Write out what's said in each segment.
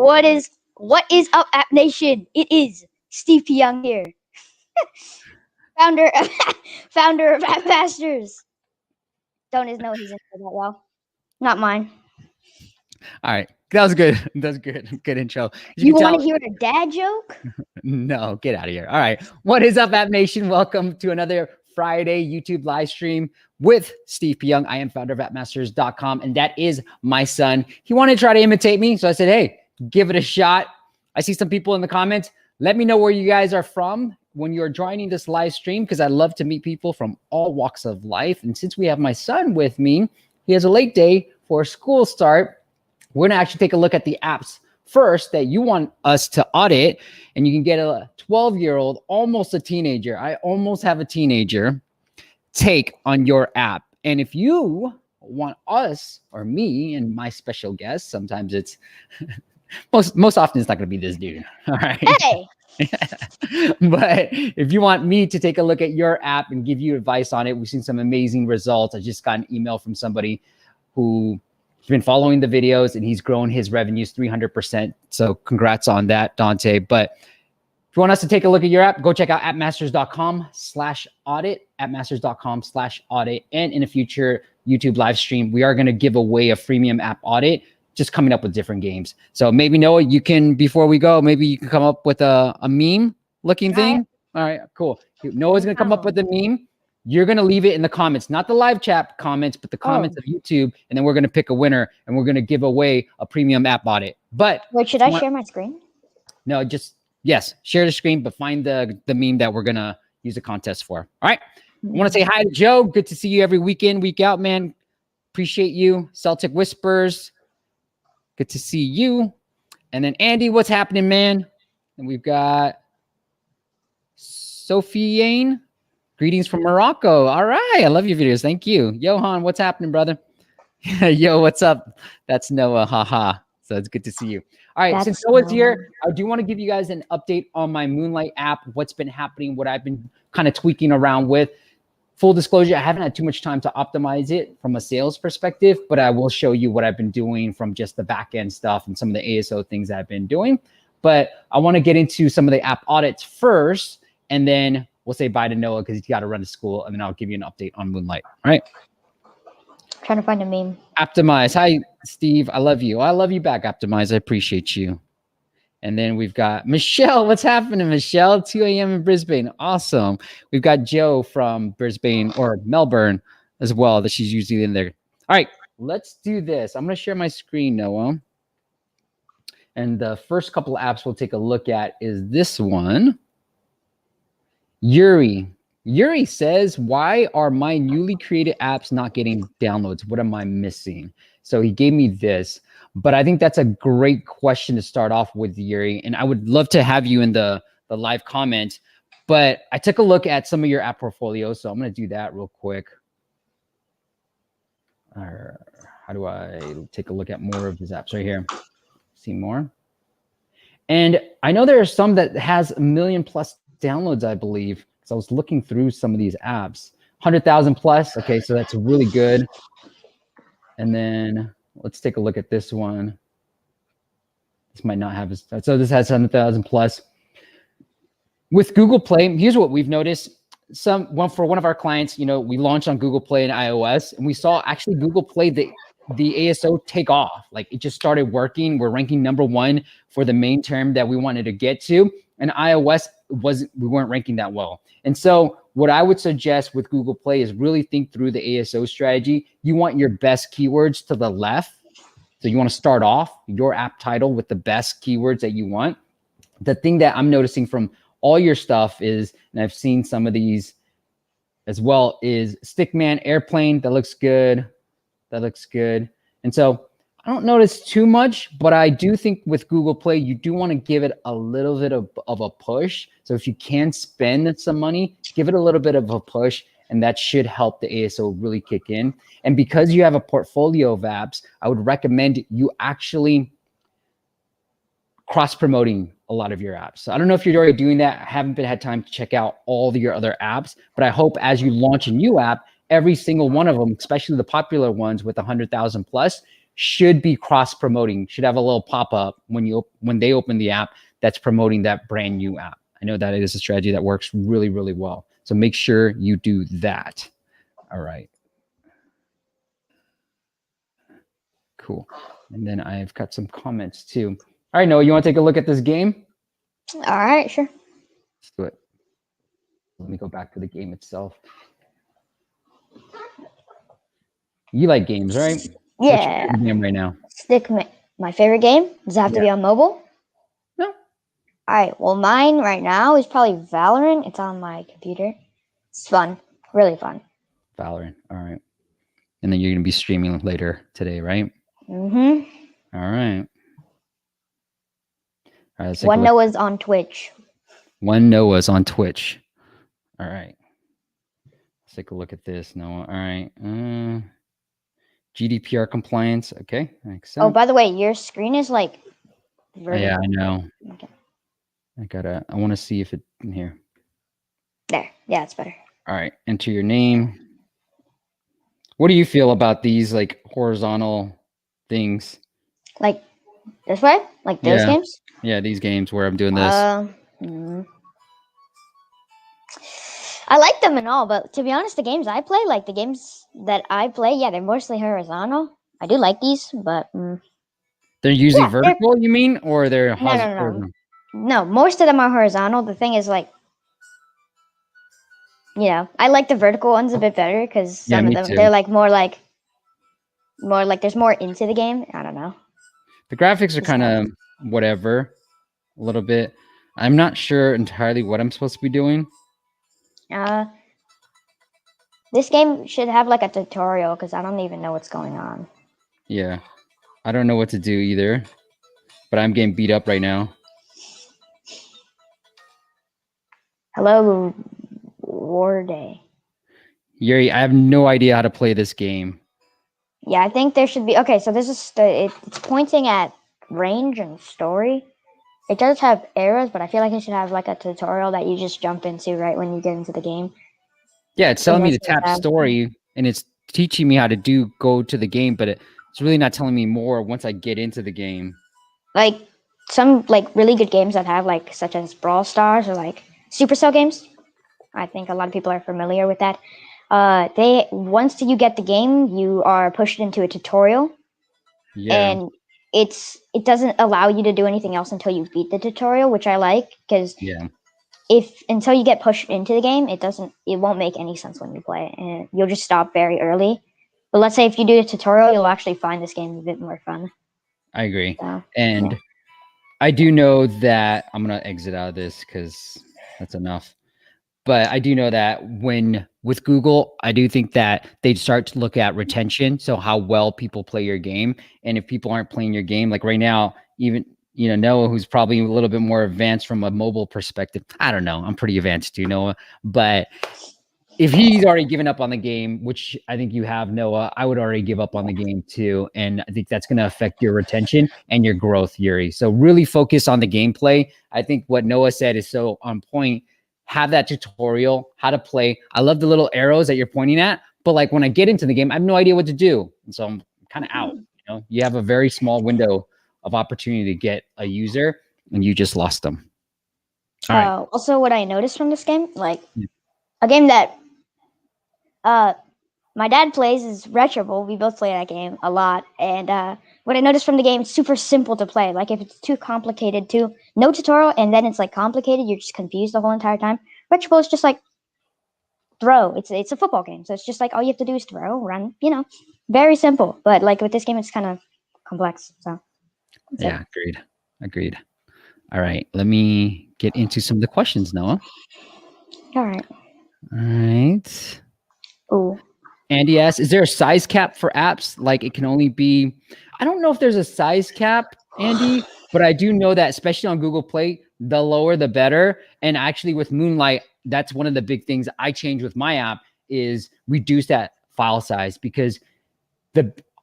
What is up, App Nation? It is Steve P. Young here, founder of founder of App Masters. Don't know his intro that well. Not mine. All right. That was good. That's good. Good intro. You want to hear a dad joke? No, get out of here. All right. What is up, App Nation? Welcome to another Friday YouTube live stream with Steve P. Young. I am founder of AppMasters.com, and that is my son. He wanted to try to imitate me, so I said, hey, give it a shot. I see some people in the comments. Let me know where you guys are from when you're joining this live stream, because I love to meet people from all walks of life. And since we have my son with me, he has a late day for school start. We're going to actually take a look at the apps first that you want us to audit, and you can get a 12-year-old, almost a teenager. I almost have a teenager take on your app. And if you want us or me and my special guest, sometimes it's most often it's not going to be this dude. All right. Hey. But if you want me to take a look at your app and give you advice on it, we've seen some amazing results. I just got an email from somebody who has been following the videos, and he's grown his revenues 300%. So congrats on that, Dante. But if you want us to take a look at your app, go check out appmasters.com/audit, appmasters.com/audit. And in a future YouTube live stream, we are going to give away a freemium app audit, just coming up with different games. So maybe, Noah, you can, before we go, maybe you can come up with a meme looking thing. All right, cool. Noah's going to come up with a meme. You're going to leave it in the comments, not the live chat comments, but the comments of YouTube. And then we're going to pick a winner, and we're going to give away a premium app audit. But wait, should I share my screen? No, yes, share the screen, but find the meme that we're going to use a contest for. All right. I want to say hi to Joe. Good to see you every weekend, week out, man. Appreciate you. Celtic Whispers. Good to see you. And then Andy, what's happening, man? And we've got Sofiane. Greetings from Morocco. All right. I love your videos. Thank you. Johan, what's happening, brother? Yo, what's up? That's Noah. Haha. So it's good to see you. All right. Since Noah's here, I do want to give you guys an update on my Moonlight app, what's been happening, what I've been kind of tweaking around with. Full disclosure, I haven't had too much time to optimize it from a sales perspective, but I will show you what I've been doing from just the back end stuff and some of the ASO things that I've been doing. But I want to get into some of the app audits first, and then we'll say bye to Noah because he's got to run to school, and then I'll give you an update on Moonlight. All right. Trying to find a meme. Optimize. Hi, Steve. I love you. I love you back, Optimize. I appreciate you. And then we've got Michelle. What's happening, Michelle? 2 a.m. in Brisbane. Awesome. We've got Joe from Brisbane or Melbourne as well, that she's usually in there. All right, let's do this. I'm going to share my screen, Noah. And the first couple of apps we'll take a look at is this one. Yuri says, why are my newly created apps not getting downloads? What am I missing? So he gave me this, but I think that's a great question to start off with, Yuri. And I would love to have you in the live comment, but I took a look at some of your app portfolios. So I'm going to do that real quick. How do I take a look at more of these apps right here? See more. And I know there are some that has 1 million plus downloads, I believe. So I was looking through some of these apps, 100,000 plus. Okay, so that's really good. And then let's take a look at this one. This might not have so this has 100,000 plus. With Google Play, here's what we've noticed. For one of our clients, we launched on Google Play and iOS, and we saw actually Google Play the ASO take off. Like, it just started working. We're ranking #1 for the main term that we wanted to get to. And iOS we weren't ranking that well. And so what I would suggest with Google Play is really think through the ASO strategy. You want your best keywords to the left. So you want to start off your app title with the best keywords that you want. The thing that I'm noticing from all your stuff is, and I've seen some of these as well, is Stickman, Airplane. That looks good. That looks good. And so I don't notice too much, but I do think with Google Play, you do want to give it a little bit of a push. So if you can spend some money, give it a little bit of a push, and that should help the ASO really kick in. And because you have a portfolio of apps, I would recommend you actually cross-promoting a lot of your apps. So I don't know if you're already doing that. I haven't had time to check out all of your other apps, but I hope as you launch a new app, every single one of them, especially the popular ones with 100,000 plus, should be cross-promoting, should have a little pop-up when they open the app that's promoting that brand new app. I know that it is a strategy that works really, really well. So make sure you do that. All right. Cool. And then I've got some comments too. All right, Noah, you want to take a look at this game? All right, sure. Let's do it. Let me go back to the game itself. You like games, right? Yeah. What's your favorite game right now? My favorite game? Does it have to be on mobile? No. All right. Well, mine right now is probably Valorant. It's on my computer. It's fun. Really fun. Valorant. All right. And then you're going to be streaming later today, right? Mm-hmm. All right. All right. One Noah's on Twitch. One Noah's on Twitch. All right. Let's take a look at this, Noah. All right. GDPR compliance. Okay. Makes sense. Oh, by the way, your screen is like vertical. Yeah, I know. Okay. I want to see if it in here. There. Yeah, it's better. All right. Enter your name. What do you feel about these like horizontal things? Like this way? Like those games? Yeah, these games where I'm doing this. I like them and all, but to be honest, the games I play, yeah, they're mostly horizontal. I do like these, but they're usually vertical, you mean, or they're horizontal? No, most of them are horizontal. The thing is, like, I like the vertical ones a bit better because some of them they're like more like there's more into the game. I don't know. The graphics are kind of whatever, a little bit. I'm not sure entirely what I'm supposed to be doing. This game should have like a tutorial because I don't even know what's going on. Yeah, I don't know what to do either, but I'm getting beat up right now. Hello, War Day. Yuri, I have no idea how to play this game. Yeah, I think there should be. Okay, so this is it's pointing at range and story. It does have arrows, but I feel like it should have like a tutorial that you just jump into right when you get into the game. Yeah, it's telling me to tap story, and it's teaching me how to go to the game, but it's really not telling me more once I get into the game. Like some like really good games that have like such as Brawl Stars or like Supercell games. I think a lot of people are familiar with that. Once you get the game, you are pushed into a tutorial. Yeah. And it doesn't allow you to do anything else until you beat the tutorial, which I like because until you get pushed into the game, it won't make any sense when you play it, and you'll just stop very early. But let's say if you do a tutorial, you'll actually find this game a bit more fun. I agree. And I do know that I'm going to exit out of this because that's enough. But I do know that with Google, I do think that they'd start to look at retention. So how well people play your game. And if people aren't playing your game, like right now, even, Noah, who's probably a little bit more advanced from a mobile perspective. I don't know. I'm pretty advanced too, Noah. But if he's already given up on the game, which I think you have, Noah, I would already give up on the game too. And I think that's going to affect your retention and your growth, Yuri. So really focus on the gameplay. I think what Noah said is so on point. Have that tutorial, how to play. I love the little arrows that you're pointing at, but like when I get into the game, I have no idea what to do. And so I'm kind of out. You have a very small window of opportunity to get a user and you just lost them. All right. Also, what I noticed from this game, like a game that my dad plays is Retroball. We both play that game a lot. And what I noticed from the game, it's super simple to play. Like if it's too complicated, no tutorial, and then it's like complicated, you're just confused the whole entire time. Retroball is just like throw. It's a football game, so it's just like all you have to do is throw, run. Very simple. But like with this game, it's kind of complex. So yeah, agreed. All right, let me get into some of the questions, Noah. All right. Ooh. Andy asks, is there a size cap for apps? Like it can only be, I don't know if there's a size cap, Andy, but I do know that especially on Google Play, the lower, the better. And actually with Moonlight, that's one of the big things I changed with my app is reduce that file size because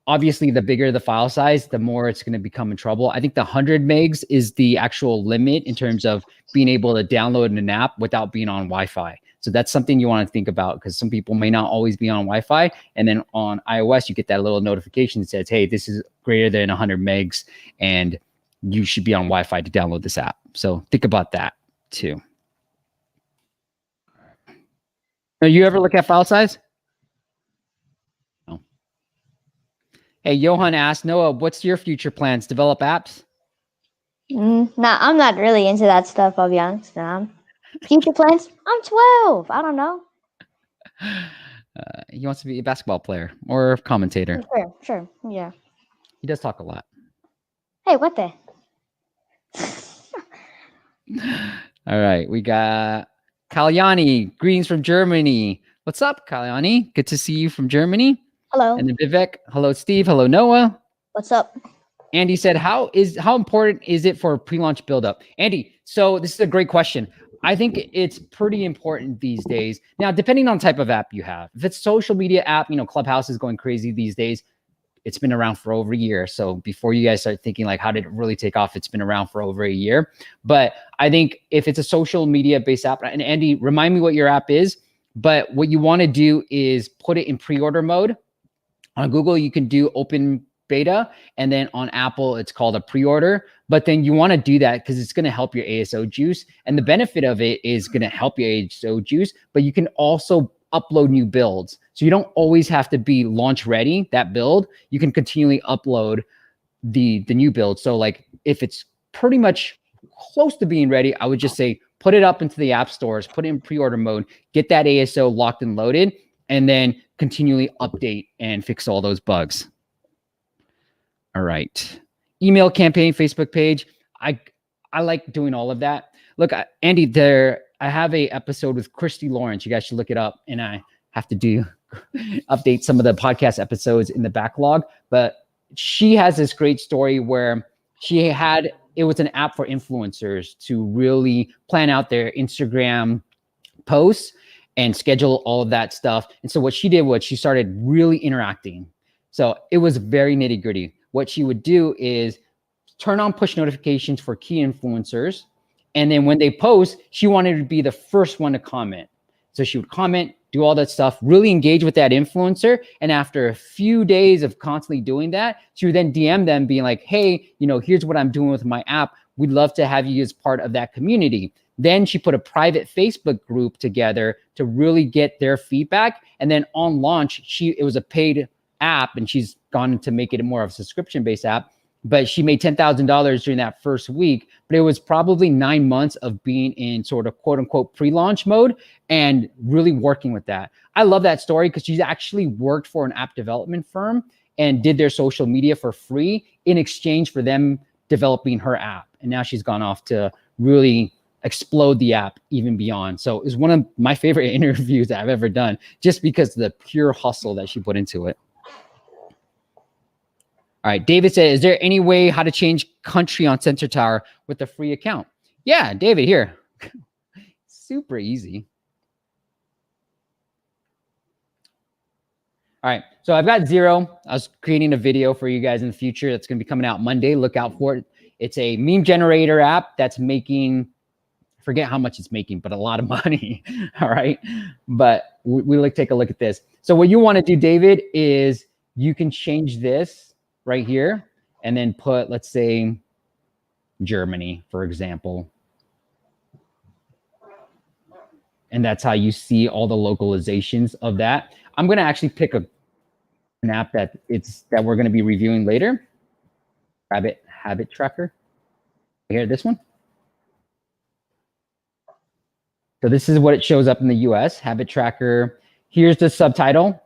obviously the bigger the file size, the more it's going to become in trouble. I think the 100 megs is the actual limit in terms of being able to download an app without being on Wi-Fi. So that's something you want to think about, because some people may not always be on Wi-Fi. And then on iOS, you get that little notification that says, hey, this is greater than 100 megs and you should be on Wi-Fi to download this app. So think about that too. Now, you ever look at file size? No. Hey, Johan asked, Noah, what's your future plans? Develop apps? Nah, I'm not really into that stuff, I'll be honest. Future plans? I'm 12. I don't know. He wants to be a basketball player or commentator. Sure. Yeah. He does talk a lot. Hey, what the? All right. We got Kalyani. Greetings from Germany. What's up, Kalyani? Good to see you from Germany. Hello. And then Vivek. Hello, Steve. Hello, Noah. What's up? Andy said, how important is it for a pre-launch buildup? Andy, so this is a great question. I think it's pretty important these days. Now, depending on the type of app you have. If it's a social media app, Clubhouse is going crazy these days. It's been around for over a year. So before you guys start thinking like, how did it really take off? It's been around for over a year. But I think if it's a social media based app, and Andy, remind me what your app is, but what you want to do is put it in pre-order mode. On Google, you can do open beta, and then on Apple, it's called a pre-order. But then you want to do that because it's going to help your ASO juice. And the benefit of it is going to help your ASO juice, but you can also upload new builds. So you don't always have to be launch ready, that build. You can continually upload the new build. So like if it's pretty much close to being ready, I would just say put it up into the app stores, put it in pre-order mode, get that ASO locked and loaded, and then continually update and fix all those bugs. All right. Email campaign, Facebook page. I like doing all of that. Look, Andy, I have a episode with Christy Lawrence. You guys should look it up. And I have to update some of the podcast episodes in the backlog. But she has this great story where it was an app for influencers to really plan out their Instagram posts and schedule all of that stuff. And so what she did was she started really interacting. So it was very nitty gritty. What she would do is turn on push notifications for key influencers. And then when they post, she wanted to be the first one to comment. So she would comment, do all that stuff, really engage with that influencer. And after a few days of constantly doing that, she would then DM them being like, hey, here's what I'm doing with my app. We'd love to have you as part of that community. Then she put a private Facebook group together to really get their feedback. And then on launch, it was a paid app, and she's gone to make it more of a subscription-based app. But she made $10,000 during that first week. But it was probably 9 months of being in sort of quote unquote pre-launch mode and really working with that. I love that story because she's actually worked for an app development firm and did their social media for free in exchange for them developing her app. And now she's gone off to really explode the app even beyond. So it's one of my favorite interviews that I've ever done, just because of the pure hustle that she put into it. All right, David said, is there any way how to change country on Sensor Tower with a free account? Yeah, David, here. Super easy. All right, so I've got Zero. I was creating a video for you guys in the future that's going to be coming out Monday. Look out for it. It's a meme generator app that's making, I forget how much it's making, but a lot of money. All right, but we'll take a look at this. So what you want to do, David, is you can change this right here and then put, let's say, Germany, for example. And that's how you see all the localizations of that. I'm going to actually pick an app that we're going to be reviewing later. Habit Tracker. Here, this one. So this is what it shows up in the US, Habit Tracker. Here's the subtitle.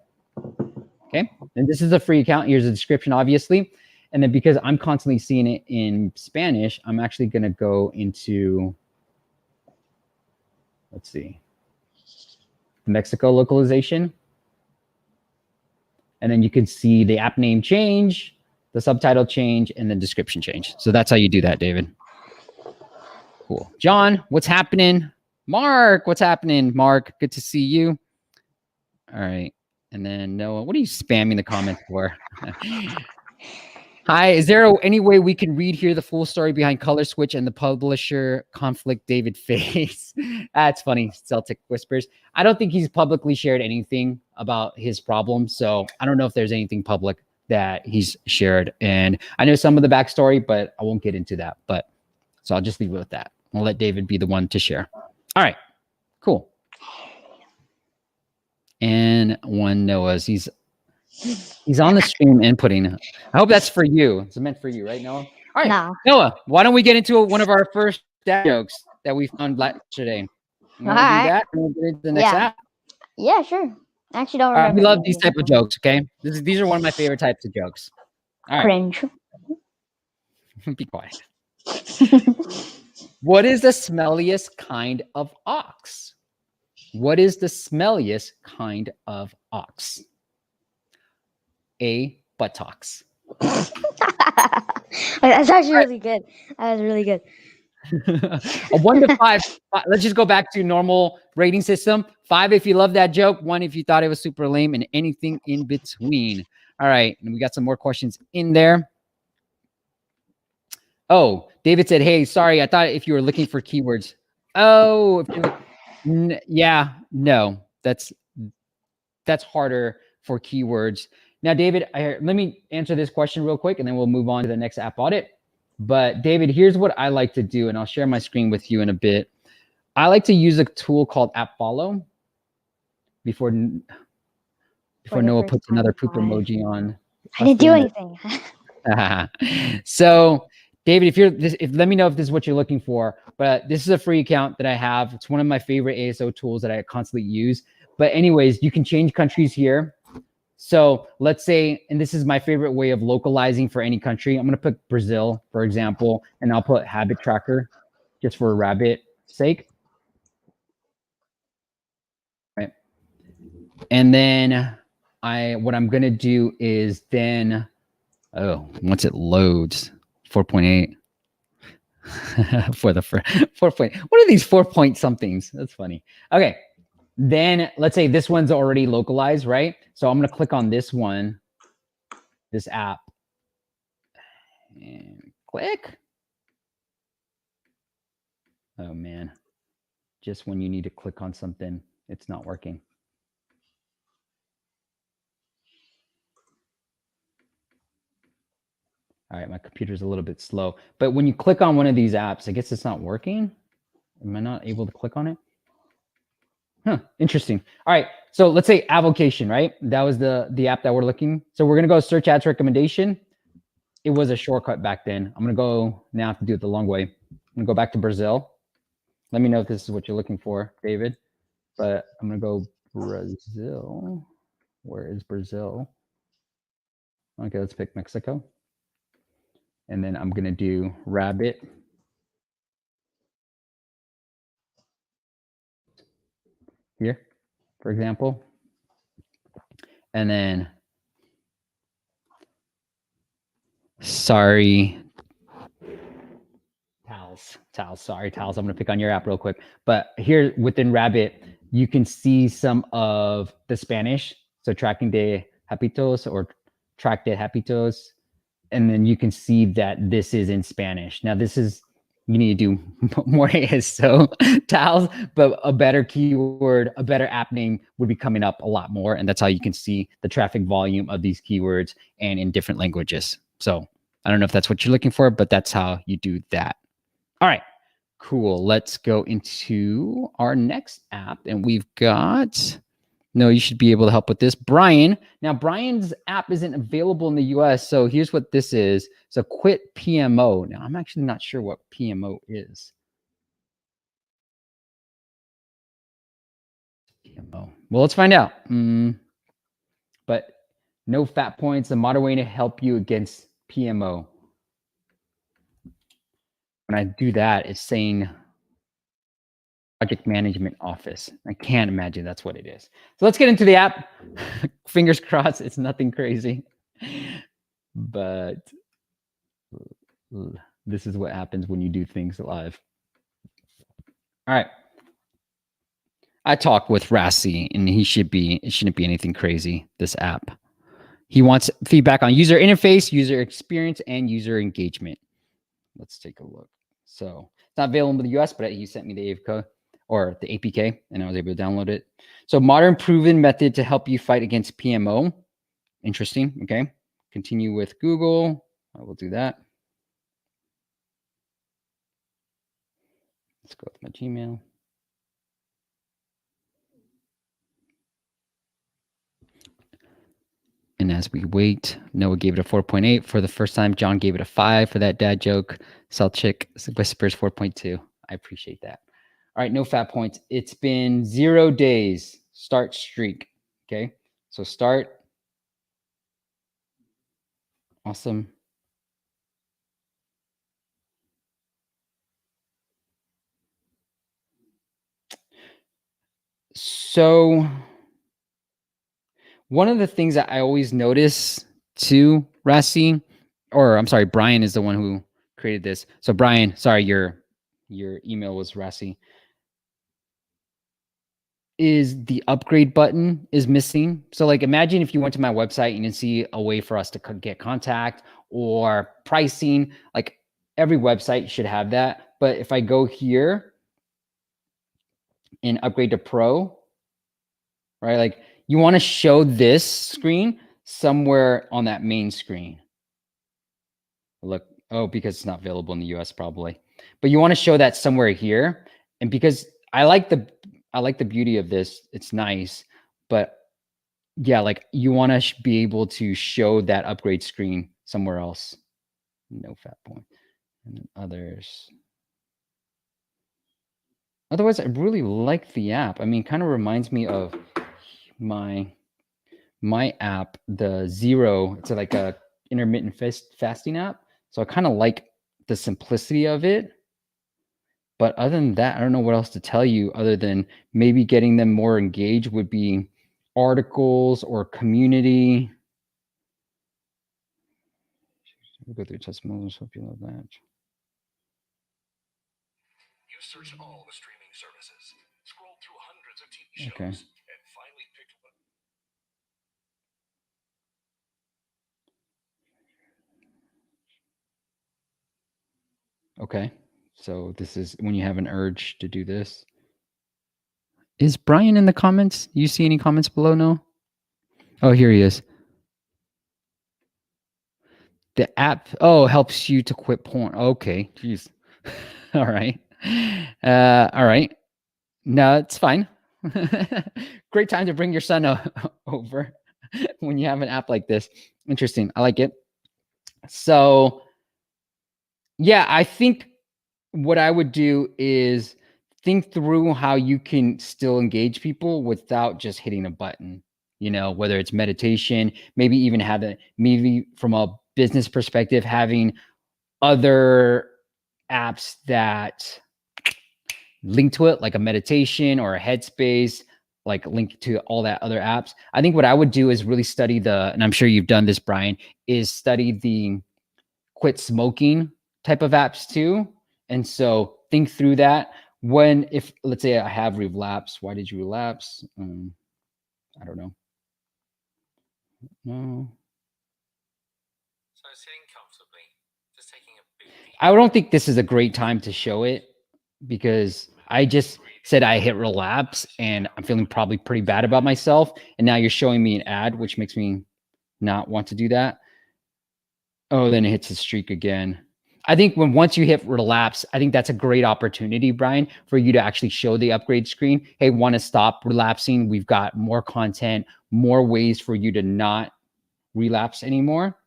Okay, and this is a free account. Here's the description, obviously. And then because I'm constantly seeing it in Spanish, I'm actually going to go into, let's see, Mexico localization. And then you can see the app name change, the subtitle change, and the description change. So that's how you do that, David. Cool. John, what's happening? Mark, what's happening? Mark, good to see you. All right. And then Noah, what are you spamming the comments for? Hi, is there any way we can read here the full story behind Color Switch and the publisher conflict David face? That's funny, Celtic Whispers. I don't think he's publicly shared anything about his problem, so I don't know if there's anything public that he's shared. And I know some of the backstory, but I won't get into that. But so I'll just leave it with that. I'll let David be the one to share. All right, cool. And one Noah's, he's on the stream inputting. I hope that's for you. It's meant for you, right, Noah? All right, No. Noah, why don't we get into one of our first dad jokes that we found yesterday? You want to do that? And we'll get into the next app. Yeah, sure. I actually don't All right, remember. we love these type of jokes. Okay, these are one of my favorite types of jokes. All right, Cringe. be quiet. What is the smelliest kind of ox? What is the smelliest kind of ox? A buttocks. That's actually really good. That was really good. A 1 to 5. Let's just go back to normal rating system. 5 if you love that joke. 1 if you thought it was super lame, and anything in between. All right, and we got some more questions in there. Oh, David said, "Hey, sorry, I thought if you were looking for keywords." Oh, yeah, no, that's harder for keywords. Now, David, let me answer this question real quick, and then we'll move on to the next app audit. But David, here's what I like to do, and I'll share my screen with you in a bit. I like to use a tool called AppFollow before Noah puts another poop emoji on. I didn't do anything. So, David, let me know if this is what you're looking for. But this is a free account that I have. It's one of my favorite ASO tools that I constantly use. But anyways, you can change countries here. So let's say, and this is my favorite way of localizing for any country. I'm going to put Brazil, for example, and I'll put habit tracker just for rabbit sake. Right. And then what I'm going to do is then, once it loads, 4.8 for the 4 point. What are these 4 point somethings? That's funny. Okay. Then let's say this one's already localized, right? So I'm going to click on this one, this app, and click. Oh, man. Just when you need to click on something, it's not working. All right, my computer's a little bit slow. But when you click on one of these apps, I guess it's not working. Am I not able to click on it? Huh, interesting. All right, so let's say Avocation, right? That was the app that we're looking. So we're gonna go search ads recommendation. It was a shortcut back then. I'm gonna go now to do it the long way. I'm gonna go back to Brazil. Let me know if this is what you're looking for, David. But I'm gonna go Brazil. Where is Brazil? Okay, let's pick Mexico. And then I'm gonna do rabbit. Here, for example. And then, sorry, towels, sorry, towels. I'm going to pick on your app real quick. But here within Rabbit, you can see some of the Spanish. So tracking de habitos or track de habitos. And then you can see that this is in Spanish. Now this is, you need to do more ASO towels, but a better keyword, a better app name would be coming up a lot more. And that's how you can see the traffic volume of these keywords and in different languages. So I don't know if that's what you're looking for, but that's how you do that. All right, cool. Let's go into our next app. And we've got, no, you should be able to help with this. Brian. Now, Brian's app isn't available in the US. So here's what this is. So quit PMO. Now, I'm actually not sure what PMO is. PMO. Well, let's find out. But no fat points. A modern way to help you against PMO. When I do that, it's saying project management office. I can't imagine that's what it is. So let's get into the app. Fingers crossed, it's nothing crazy. But this is what happens when you do things live. All right. I talked with Rassi, and it shouldn't be anything crazy, this app. He wants feedback on user interface, user experience, and user engagement. Let's take a look. So it's not available in the US, but he sent me the APK or the APK, and I was able to download it. So modern proven method to help you fight against PMO. Interesting. Okay. Continue with Google. I will do that. Let's go with my Gmail. And as we wait, Noah gave it a 4.8 for the first time. John gave it a 5 for that dad joke. Selchik whispers 4.2. I appreciate that. All right, no fat points. It's been 0 days. Start streak. Okay, so start. Awesome. So one of the things that I always notice too, Rassi, or I'm sorry, Brian is the one who created this. So Brian, sorry, your email was Rassi. Is the upgrade button is missing. So like imagine if you went to my website and you see a way for us to get contact or pricing, like every website should have that. But if I go here and upgrade to Pro, right? Like you want to show this screen somewhere on that main screen. Look, oh, because it's not available in the US probably. But you want to show that somewhere here. And because I like the beauty of this, it's nice, but yeah, like you want to be able to show that upgrade screen somewhere else. No fat point. And others. Otherwise, I really like the app. I mean, kind of reminds me of my app, the Zero. It's like a intermittent fasting app. So I kind of like the simplicity of it. But other than that, I don't know what else to tell you other than maybe getting them more engaged would be articles or community. We'll go through testimonials. Hope you love that. You search all the streaming services, scroll through hundreds of TV shows, and finally picked one. Okay. So this is when you have an urge to do this. Is Brian in the comments? You see any comments below? No? Oh, here he is. The app, helps you to quit porn. Okay. Jeez. All right. All right. No, it's fine. Great time to bring your son over when you have an app like this. Interesting. I like it. So, yeah, I think what I would do is think through how you can still engage people without just hitting a button, whether it's meditation, maybe even maybe from a business perspective, having other apps that link to it, like a meditation or a headspace, like link to all that other apps. I think what I would do is really study and I'm sure you've done this, Brian, is study the quit smoking type of apps too. And so think through that. If let's say I have relapse, why did you relapse? I don't know. No. So sitting comfortably, just taking a big deep I don't think this is a great time to show it because I just said I hit relapse and I'm feeling probably pretty bad about myself. And now you're showing me an ad, which makes me not want to do that. Oh, then it hits the streak again. I think once you hit relapse, I think that's a great opportunity, Brian, for you to actually show the upgrade screen. Hey, want to stop relapsing? We've got more content, more ways for you to not relapse anymore.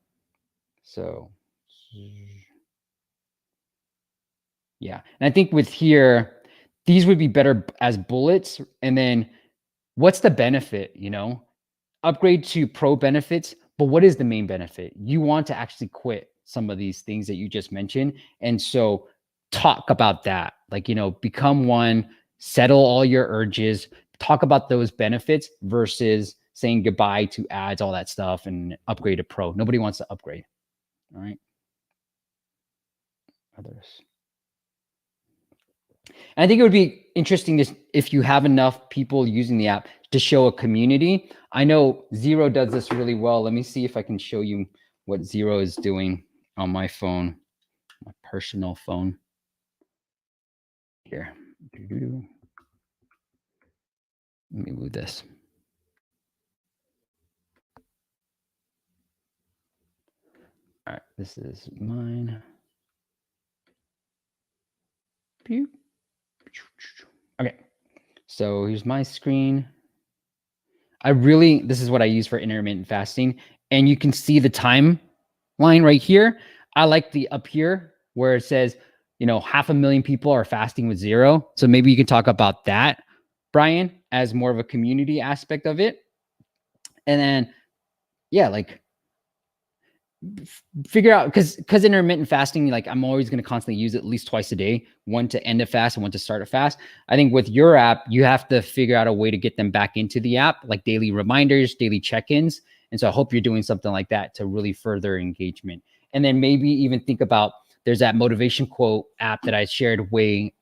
So, yeah. And I think with here, these would be better as bullets. And then what's the benefit, Upgrade to pro benefits, but what is the main benefit? You want to actually quit some of these things that you just mentioned. And so talk about that, become one, settle all your urges, talk about those benefits versus saying goodbye to ads, all that stuff, and upgrade to pro. Nobody wants to upgrade. All right. Others. And I think it would be interesting if you have enough people using the app to show a community. I know Zero does this really well. Let me see if I can show you what Zero is doing on my phone, my personal phone. Here. Let me move this. All right, this is mine. Okay, so here's my screen. This is what I use for intermittent fasting. And you can see the timeline right here. I like the up here where it says, 500,000 people are fasting with Zero. So maybe you can talk about that, Brian, as more of a community aspect of it. And then, yeah, like figure out, because intermittent fasting, like I'm always going to constantly use it at least twice a day, one to end a fast and one to start a fast. I think with your app, you have to figure out a way to get them back into the app, like daily reminders, daily check-ins. And so I hope you're doing something like that to really further engagement. And then maybe even think about, there's that motivation quote app that I shared in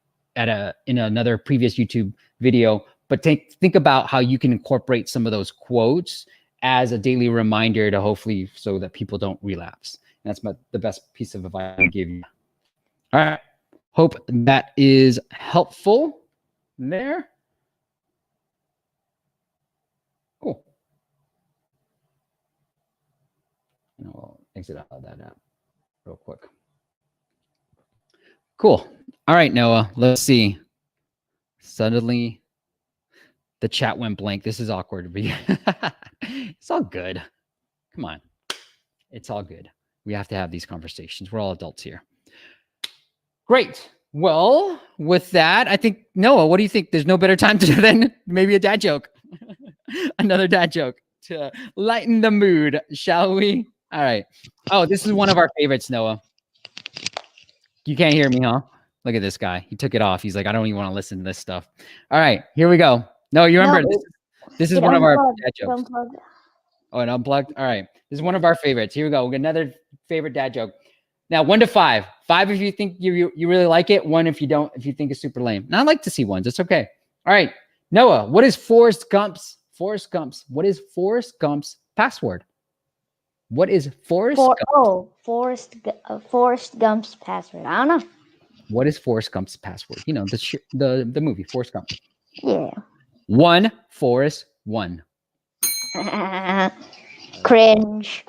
another previous YouTube video, but think about how you can incorporate some of those quotes as a daily reminder to hopefully so that people don't relapse. And that's the best piece of advice I can give you. All right. Hope that is helpful there. Cool. And I'll exit out of that app real quick. Cool. All right, Noah, let's see. Suddenly the chat went blank. This is awkward, but it's all good. Come on. It's all good. We have to have these conversations. We're all adults here. Great. Well, with that, I think, Noah, what do you think? There's no better time than maybe a dad joke. Another dad joke to lighten the mood, shall we? All right. Oh, this is one of our favorites, Noah. You can't hear me, huh? Look at this guy. He took it off. He's like, I don't even want to listen to this stuff. All right, here we go. No, you remember, this is one of our dad jokes. Oh, it unplugged? All right. This is one of our favorites. Here we go. Another favorite dad joke. Now, 1 to 5. 5 if you think you really like it. 1 if you don't, if you think it's super lame. Now, I like to see ones. It's okay. All right. Noah, what is Forrest Gump's password? What is Forrest Gump's password. I don't know. What is Forrest Gump's password? The movie Forrest Gump. Yeah. 1 Forrest 1. Cringe.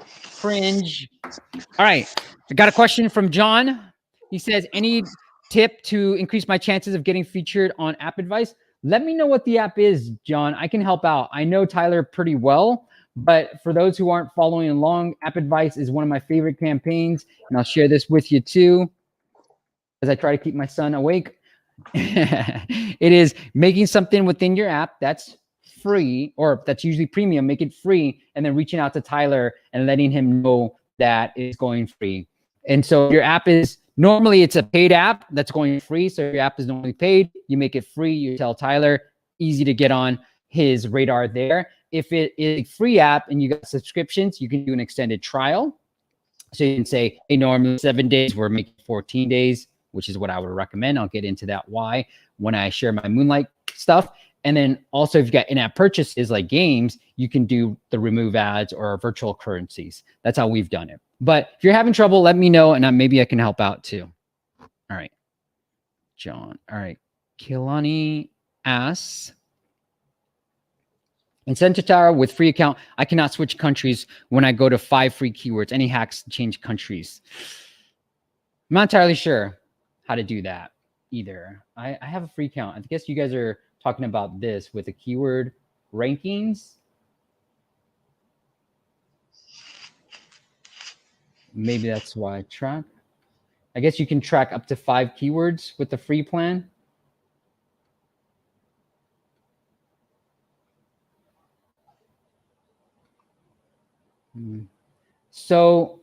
All right. I got a question from John. He says, any tip to increase my chances of getting featured on App Advice? Let me know what the app is, John. I can help out. I know Tyler pretty well, but for those who aren't following along, App Advice is one of my favorite campaigns, and I'll share this with you too as I try to keep my son awake. It is making something within your app that's free, or that's usually premium, make it free, and then reaching out to Tyler and letting him know that it's going free. And so your app is, normally it's a paid app that's going free. So your app is normally paid, you make it free, you tell Tyler, easy to get on his radar there. If it is a free app and you got subscriptions, you can do an extended trial. So you can say, hey, normally 7 days, we're making 14 days, which is what I would recommend. I'll get into that why when I share my Moonlight stuff. And then also, if you got in-app purchases like games, you can do the remove ads or virtual currencies. That's how we've done it. But if you're having trouble, let me know, and maybe I can help out too. All right, John. All right, Kilani asks, in Centaur with free account, I cannot switch countries when I go to 5 free keywords. Any hacks to change countries? I'm not entirely sure how to do that either. I have a free account. I guess you guys are talking about this with the keyword rankings. Maybe that's why I track. I guess you can track up to 5 keywords with the free plan. So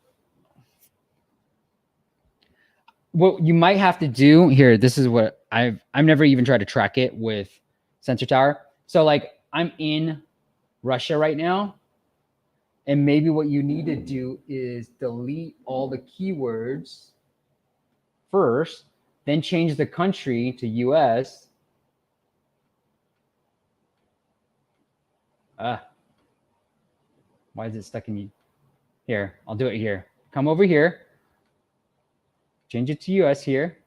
what you might have to do here, this is what I've never even tried to track it with Sensor Tower. So like I'm in Russia right now, and maybe what you need to do is delete all the keywords first, then change the country to US. Why is it stuck in you? Here, I'll do it here. Come over here. Change it to US here.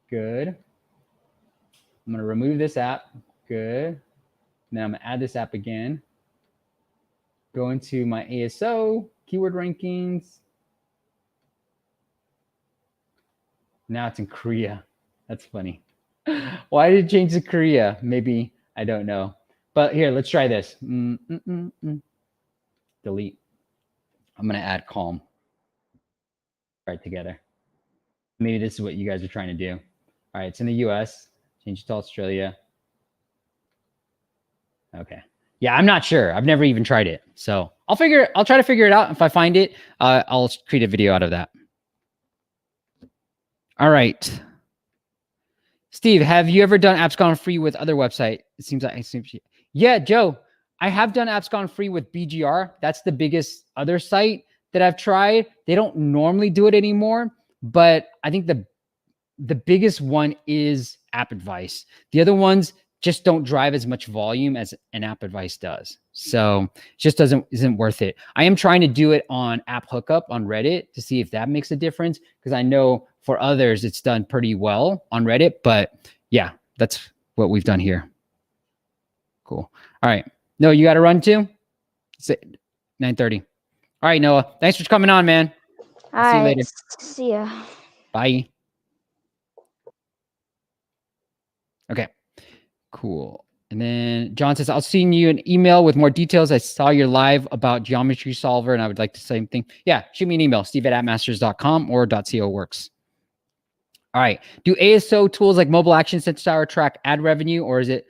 Good. I'm going to remove this app. Good. Now I'm going to add this app again. Go into my ASO, keyword rankings. Now it's in Korea. That's funny. Why did it change to Korea? Maybe, I don't know. But here, let's try this. Delete. I'm going to add calm. Right together. Maybe this is what you guys are trying to do. All right, it's in the US. Change it to Australia. Okay. Yeah, I'm not sure. I've never even tried it. So I'll try to figure it out. If I find it, I'll create a video out of that. All right. Steve, have you ever done apps gone free with other website? It seems like yeah, Joe, I have done apps gone free with BGR. That's the biggest other site that I've tried. They don't normally do it anymore, but I think the biggest one is App Advice. The other ones just don't drive as much volume as an App Advice does. So it just isn't worth it. I am trying to do it on App Hookup on Reddit to see if that makes a difference, because I know for others it's done pretty well on Reddit. But yeah, that's what we've done here. Cool. All right. Noah, you got to run too? It's 9:30. All right, Noah. Thanks for coming on, man. I'll see you later. See ya. Bye. Okay. Cool. And then John says, I'll send you an email with more details. I saw your live about Geometry Solver and I would like the same thing. Yeah, shoot me an email, steve@appmasters.com or .co works. All right. Do ASO tools like Mobile Action Sensor Tower track ad revenue, or is it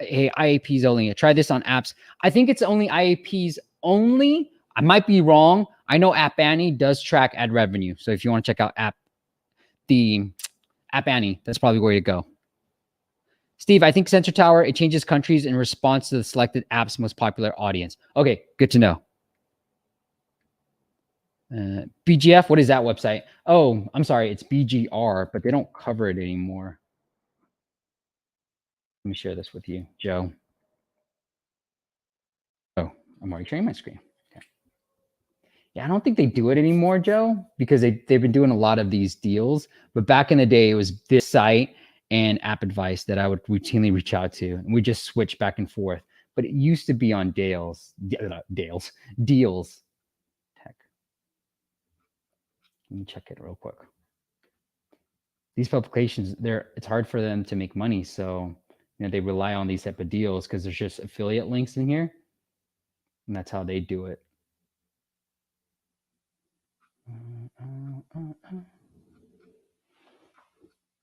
IAPs only? I try this on apps. I think it's only IAPs only. I might be wrong. I know App Annie does track ad revenue. So if you want to check out App Annie, that's probably where you go. Steve, I think Sensor Tower, it changes countries in response to the selected app's most popular audience. Okay, good to know. BGF, what is that website? Oh, I'm sorry, it's BGR, but they don't cover it anymore. Let me share this with you, Joe. Oh, I'm already sharing my screen. Okay. Yeah, I don't think they do it anymore, Joe, because they've been doing a lot of these deals. But back in the day, it was this site and App Advice that I would routinely reach out to, and we just switch back and forth. But it used to be on deals. Tech. Let me check it real quick. These publications, it's hard for them to make money, so they rely on these type of deals because there's just affiliate links in here, and that's how they do it.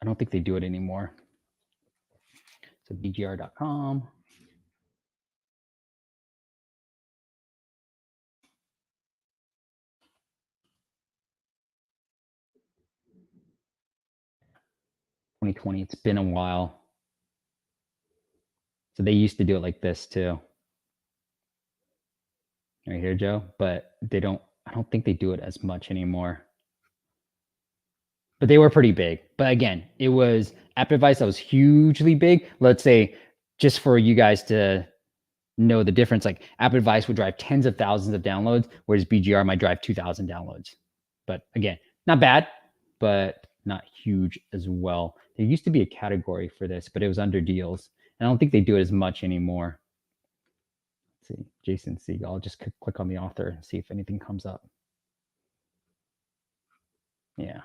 I don't think they do it anymore. So bgr.com. It's been a while. So they used to do it like this too. Right here, Joe, but I don't think they do it as much anymore. But they were pretty big. But again, it was App Advice that was hugely big. Let's say, just for you guys to know the difference, like App Advice would drive tens of thousands of downloads, whereas BGR might drive 2,000 downloads. But again, not bad, but not huge as well. There used to be a category for this, but it was under deals. And I don't think they do it as much anymore. Let's see, Jason Siegel. I'll just click on the author and see if anything comes up. Yeah.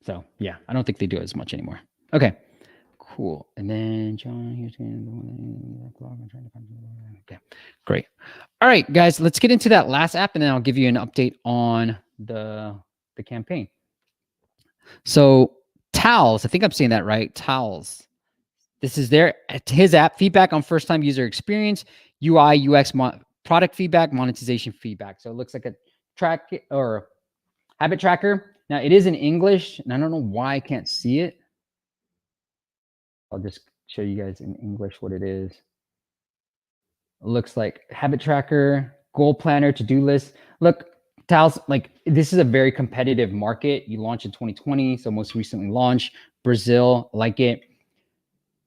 So yeah, I don't think they do it as much anymore. Okay, cool. And then John, here's okay, great. All right, guys, let's get into that last app, and then I'll give you an update on the campaign. So Towels, I think I'm saying that right. Towels. This is his app. Feedback on first-time user experience, UI, UX, product feedback, monetization feedback. So it looks like a track or habit tracker. Now it is in English, and I don't know why I can't see it. I'll just show you guys in English what it is. It looks like habit tracker, goal planner, to-do list. Look, Towels, like this is a very competitive market. You launched in 2020, so most recently launched. Brazil, like it.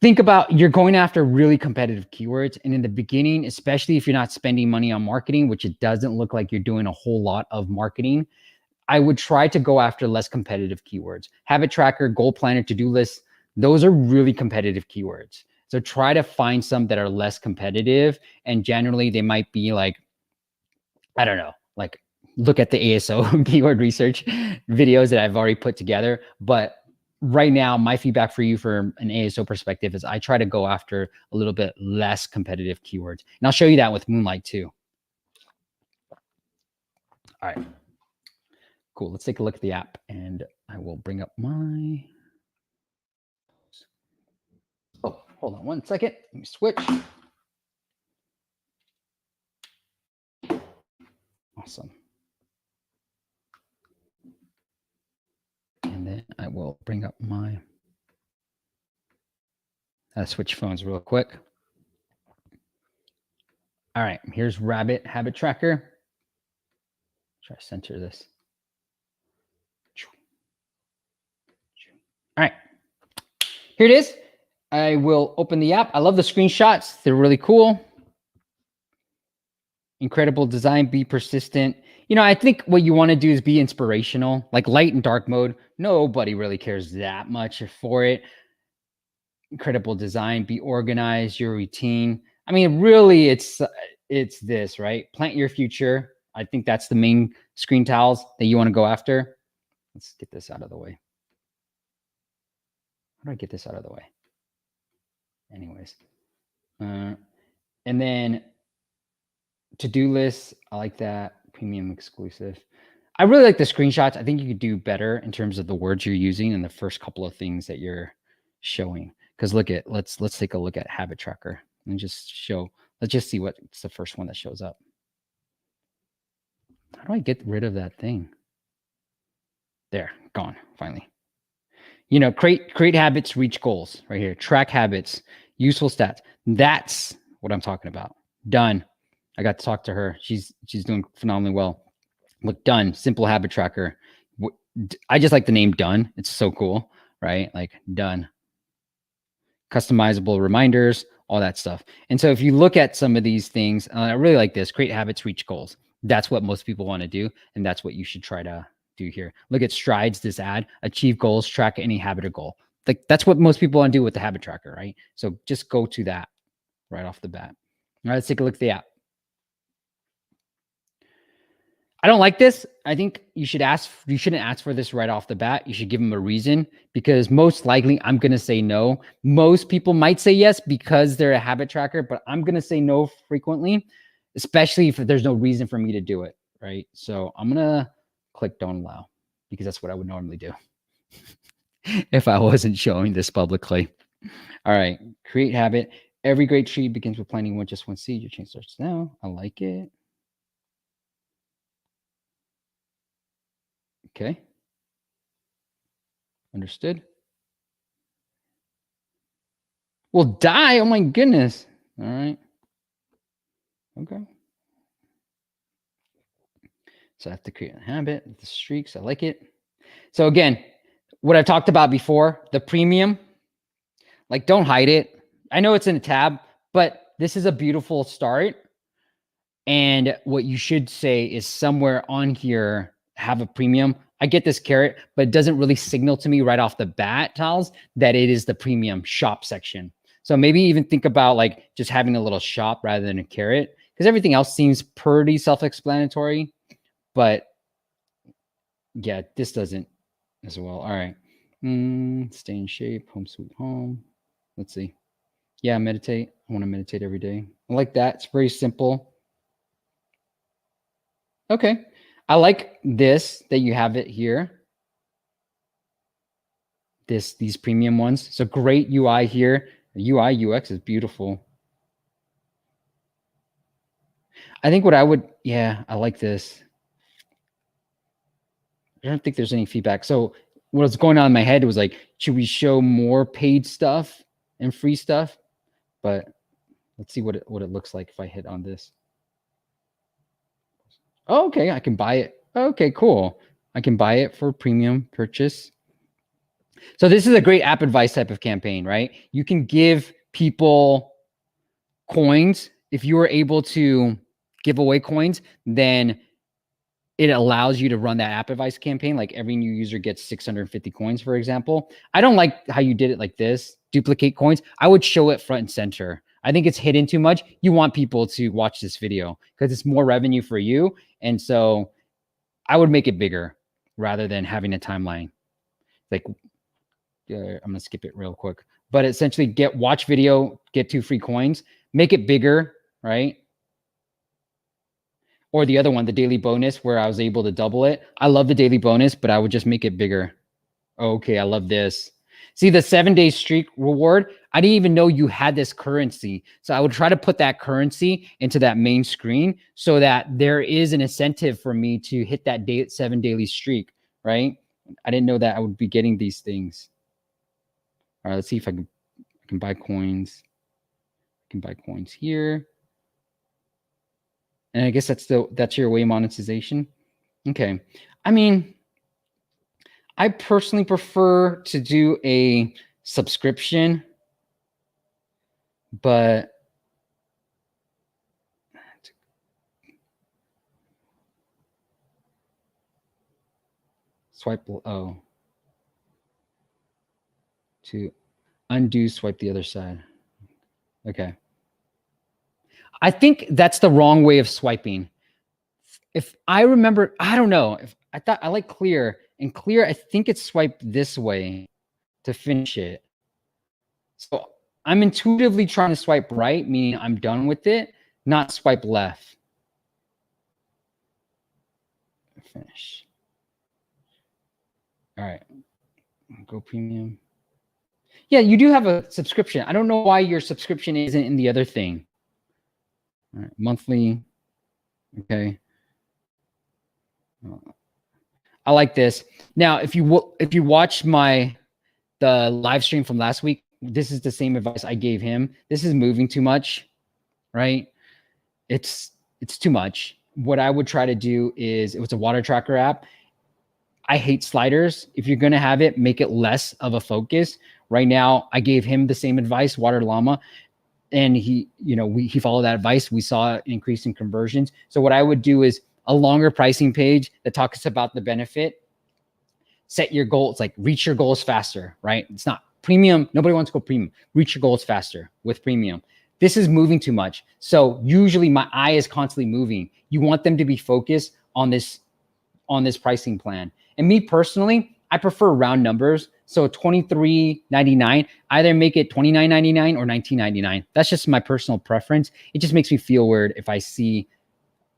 think about, you're going after really competitive keywords. And in the beginning, especially if you're not spending money on marketing, which it doesn't look like you're doing a whole lot of marketing, I would try to go after less competitive keywords. Habit tracker, goal planner, to-do list, those are really competitive keywords. So try to find some that are less competitive. And generally they might be like, I don't know, like look at the ASO keyword research videos that I've already put together. But right now, my feedback for you from an ASO perspective is I try to go after a little bit less competitive keywords. And I'll show you that with Moonlight too. All right, cool. Let's take a look at the app, and I will bring up my, oh, hold on one second. Let me switch. Awesome. And then I will bring up my, switch phones real quick. All right, here's Rabbit Habit Tracker. Try to center this. All right, here it is. I will open the app. I love the screenshots. They're really cool. Incredible design, be persistent. You know, I think what you want to do is be inspirational, like light and dark mode. Nobody really cares that much for it. Incredible design, be organized, your routine. I mean, really, it's this, right? Plant your future. I think that's the main screen tiles that you want to go after. Let's get this out of the way. How do I get this out of the way? Anyways. And then to-do lists, I like that. Premium exclusive. I really like the screenshots. I think you could do better in terms of the words you're using and the first couple of things that you're showing. Because look at, let's take a look at Habit Tracker and just show, let's just see what's the first one that shows up. How do I get rid of that thing? There, gone, finally. You know, create habits, reach goals, right here. Track habits, useful stats. That's what I'm talking about. Done. I got to talk to her. She's doing phenomenally well. Look, done. Simple habit tracker. I just like the name Done. It's so cool, right? Like done. Customizable reminders, all that stuff. And so if you look at some of these things, I really like this. Create habits, reach goals. That's what most people want to do. And that's what you should try to do here. Look at strides, this ad, achieve goals, track any habit or goal. Like that's what most people want to do with the habit tracker, right? So just go to that right off the bat. All right, let's take a look at the app. I don't like this. I think you shouldn't ask for this right off the bat. You should give them a reason, because most likely I'm going to say no. Most people might say yes because they're a habit tracker, but I'm going to say no frequently, especially if there's no reason for me to do it, right? So I'm going to click don't allow, because that's what I would normally do if I wasn't showing this publicly. All right, create habit. Every great tree begins with planting just one seed. Your change starts now. I like it. Okay. Understood. Well, die. Oh my goodness. All right. Okay. So I have to create a habit, the streaks. I like it. So again, what I've talked about before, the premium, like don't hide it. I know it's in a tab, but this is a beautiful start. And what you should say is somewhere on here, have a premium. I get this carrot, but it doesn't really signal to me right off the bat, Tiles, that it is the premium shop section. So maybe even think about like just having a little shop rather than a carrot, because everything else seems pretty self-explanatory. But yeah, this doesn't as well. All right. Stay in shape, home sweet home. Let's see. Yeah, meditate. I want to meditate every day. I like that. It's very simple. Okay. I like this, that you have it here. These premium ones. So great UI here. The UI UX is beautiful. I think what I would, yeah, I like this. I don't think there's any feedback. So what was going on in my head was like, should we show more paid stuff and free stuff? But let's see what it looks like if I hit on this. Oh, okay, I can buy it. Okay, cool. I can buy it for premium purchase. So this is a great app advice type of campaign, right? You can give people coins. If you are able to give away coins, then it allows you to run that app advice campaign. Like every new user gets 650 coins, for example. I don't like how you did it like this, duplicate coins. I would show it front and center. I think it's hidden too much. You want people to watch this video because it's more revenue for you. And so I would make it bigger rather than having a timeline. Like, I'm going to skip it real quick, but essentially watch video, get 2 free coins, make it bigger, right? Or the other one, the daily bonus, where I was able to double it. I love the daily bonus, but I would just make it bigger. Okay, I love this. See, the 7-day streak reward, I didn't even know you had this currency. So I would try to put that currency into that main screen so that there is an incentive for me to hit that 7 daily streak, right? I didn't know that I would be getting these things. All right, let's see if I can buy coins. I can buy coins here. And I guess that's your way monetization. Okay. I mean, I personally prefer to do a subscription, but swipe to undo, swipe the other side. Okay. I think that's the wrong way of swiping. If I remember, I don't know. If I thought I like clear, and clear, I think it's swiped this way to finish it. So I'm intuitively trying to swipe right, meaning I'm done with it, not swipe left. Finish. All right. Go premium. Yeah, you do have a subscription. I don't know why your subscription isn't in the other thing. All right, monthly. Okay. I like this. Now, if you watch the live stream from last week, this is the same advice I gave him. This is moving too much, right? It's too much. What I would try to do is, it was a water tracker app. I hate sliders. If you're going to have it, make it less of a focus. Right now, I gave him the same advice, Water Llama, and he followed that advice. We saw an increase in conversions. So what I would do is a longer pricing page that talks about the benefit. Set your goals, like reach your goals faster, right? It's not premium. Nobody wants to go premium. Reach your goals faster with premium. This is moving too much. So usually my eye is constantly moving. You want them to be focused on this pricing plan. And me personally, I prefer round numbers. So $23.99, either make it $29.99 or $19.99. That's just my personal preference. It just makes me feel weird if I see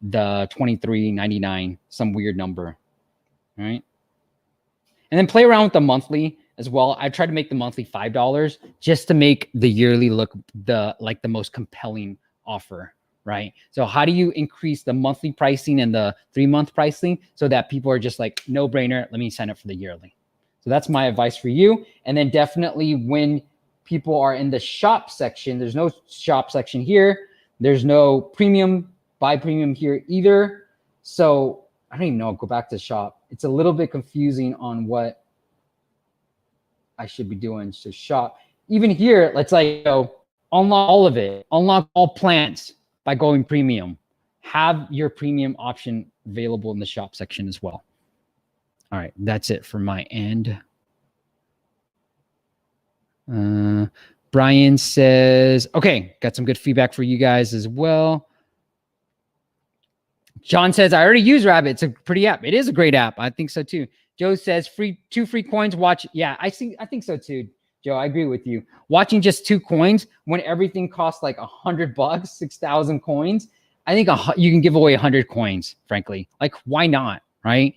the $23.99, some weird number, all right? And then play around with the monthly as well. I tried to make the monthly $5 just to make the yearly look the most compelling offer, right? So how do you increase the monthly pricing and the 3-month pricing so that people are just like, no brainer, let me sign up for the yearly. So that's my advice for you. And then definitely when people are in the shop section, there's no shop section here. There's no premium, buy premium here either. So I don't even know, go back to shop. It's a little bit confusing on what I should be doing. So shop, even here, let's unlock all of it, unlock all plans by going premium. Have your premium option available in the shop section as well. All right, that's it for my end. Brian says, okay, got some good feedback for you guys as well. John says, I already use Rabbit. It's a pretty app. It is a great app. I think so too. Joe says, 2 free coins. Watch. Yeah, I think so too, Joe. I agree with you. Watching just 2 coins when everything costs like $100, 6,000 coins. I think you can give away 100 coins, frankly. Like, why not, right?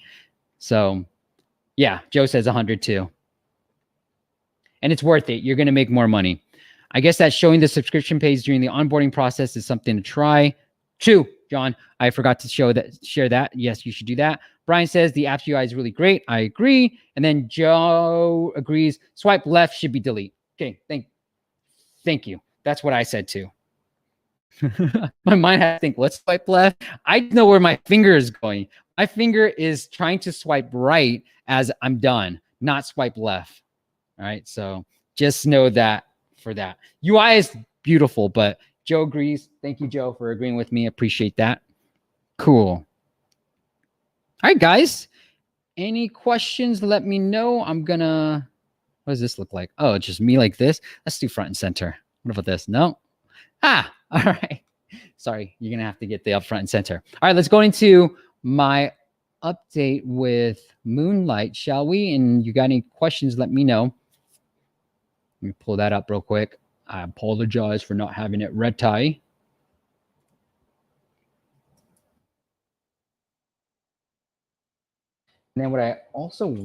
So, yeah, Joe says 100 too. And it's worth it. You're going to make more money. I guess that showing the subscription page during the onboarding process is something to try. True, John. I forgot to share that. Yes, you should do that. Brian says the app's UI is really great. I agree. And then Joe agrees. Swipe left should be delete. Okay, thank you. That's what I said too. My mind has to think, let's swipe left. I know where my finger is going. My finger is trying to swipe right as I'm done, not swipe left. All right. So just know that for that. UI is beautiful, but Joe agrees. Thank you, Joe, for agreeing with me. Appreciate that. Cool. All right, guys. Any questions? Let me know. I'm gonna, what does this look like? Oh, it's just me like this. Let's do front and center. What about this? No. All right. Sorry, you're gonna have to get the up front and center. All right, let's go into my update with Moonlight, shall we? And you got any questions, let me know. Let me pull that up real quick. I apologize for not having it red tie. And then what I also,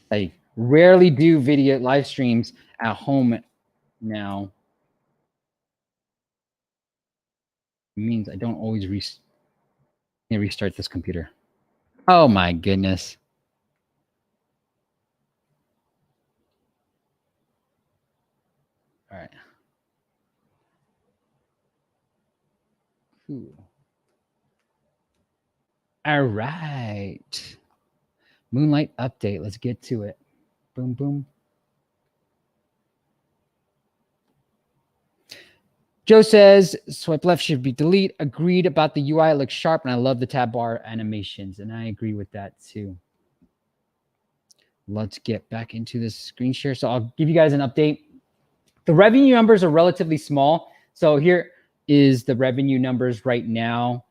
I rarely do video live streams at home now. It means I don't always restart this computer. Oh my goodness. All right. Cool. All right. Moonlight update. Let's get to it. Boom, boom. Joe says, swipe left should be delete. Agreed about the UI. It looks sharp, and I love the tab bar animations, and I agree with that too. Let's get back into this screen share. So I'll give you guys an update. The revenue numbers are relatively small. So here is the revenue numbers right now.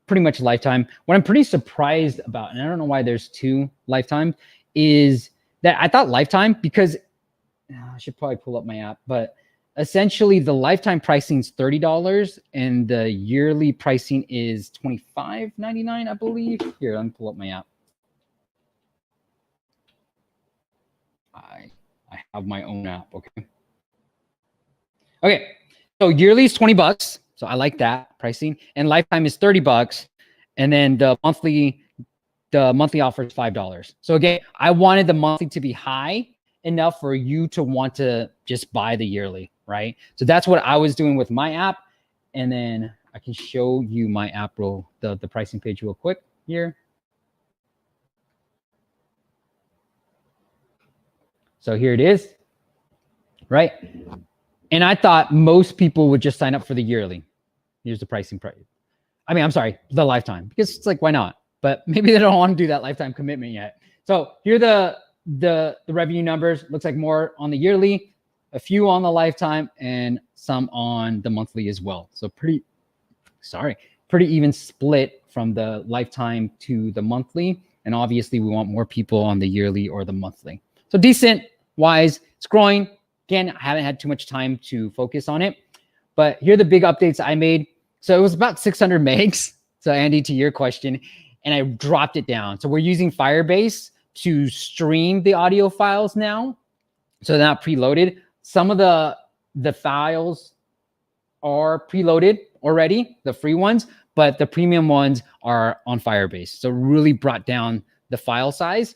Pretty much lifetime. What I'm pretty surprised about, and I don't know why there's 2 lifetimes, is that I thought lifetime, because I should probably pull up my app, but essentially the lifetime pricing is $30 and the yearly pricing is $25.99, I believe. Here, let me pull up my app. I have my own app, okay. Okay, so yearly is $20. So I like that pricing, and lifetime is $30, and then the monthly offer is $5. So again, I wanted the monthly to be high enough for you to want to just buy the yearly, right? So that's what I was doing with my app, and then I can show you my app the pricing page real quick here. So here it is, right? And I thought most people would just sign up for the yearly. Here's the pricing price. I mean, I'm sorry, the lifetime, because it's like, why not? But maybe they don't want to do that lifetime commitment yet. So here are the revenue numbers. Looks like more on the yearly, a few on the lifetime, and some on the monthly as well. So pretty even split from the lifetime to the monthly. And obviously we want more people on the yearly or the monthly. So decent wise, it's growing. Again, I haven't had too much time to focus on it, but here are the big updates I made. So it was about 600 megs. So Andy, to your question, and I dropped it down. So we're using Firebase to stream the audio files now. So they're not preloaded. Some of the files are preloaded already, the free ones, but the premium ones are on Firebase. So really brought down the file size.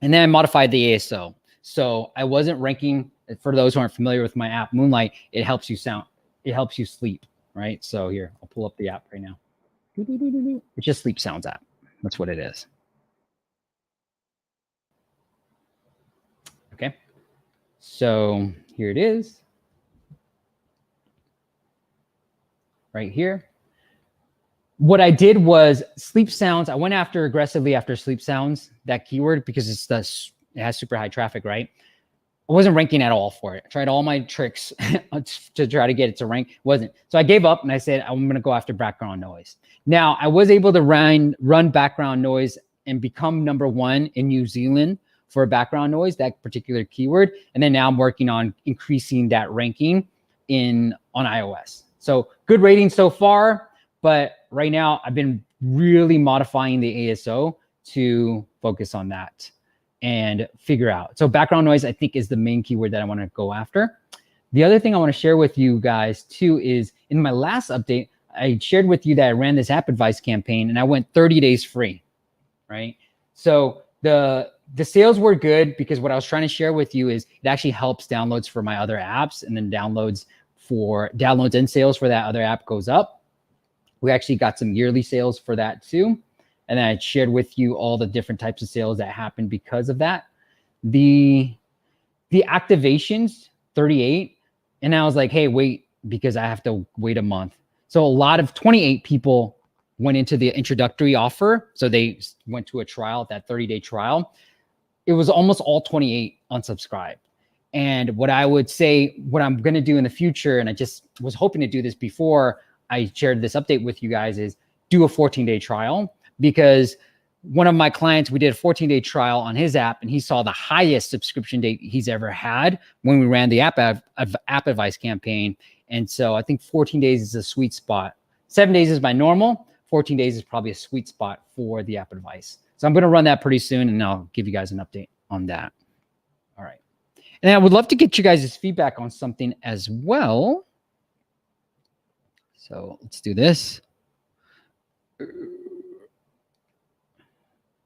And then I modified the ASO. So I wasn't ranking, for those who aren't familiar with my app, Moonlight, it helps you sleep, right? So here, I'll pull up the app right now. It's just sleep sounds app. That's what it is. Okay. So here it is. Right here. What I did was sleep sounds. I went aggressively after sleep sounds, that keyword, because it has super high traffic, right? I wasn't ranking at all for it. I tried all my tricks to try to get it to rank. Wasn't. So I gave up and I said, I'm going to go after background noise. Now, I was able to run background noise and become #1 in New Zealand for background noise, that particular keyword. And then now I'm working on increasing that ranking on iOS. So good rating so far, but right now I've been really modifying the ASO to focus on that and figure out. So background noise, I think, is the main keyword that I want to go after. The other thing I want to share with you guys too is in my last update, I shared with you that I ran this app advice campaign and I went 30 days free, right? So the sales were good because what I was trying to share with you is it actually helps downloads for my other apps, and then downloads and sales for that other app goes up. We actually got some yearly sales for that too. And then I shared with you all the different types of sales that happened because of that. The activations, 38. And I was like, hey, wait, because I have to wait a month. So a lot of 28 people went into the introductory offer. So they went to a trial, that 30-day trial. It was almost all 28 unsubscribed. And what I would say, what I'm going to do in the future, and I just was hoping to do this before I shared this update with you guys, is do a 14-day trial. Because one of my clients, we did a 14-day trial on his app, and he saw the highest subscription date he's ever had when we ran the app advice campaign. And so I think 14 days is a sweet spot. 7 days is my normal. 14 days is probably a sweet spot for the app advice. So I'm going to run that pretty soon, and I'll give you guys an update on that. All right. And I would love to get you guys' feedback on something as well. So let's do this.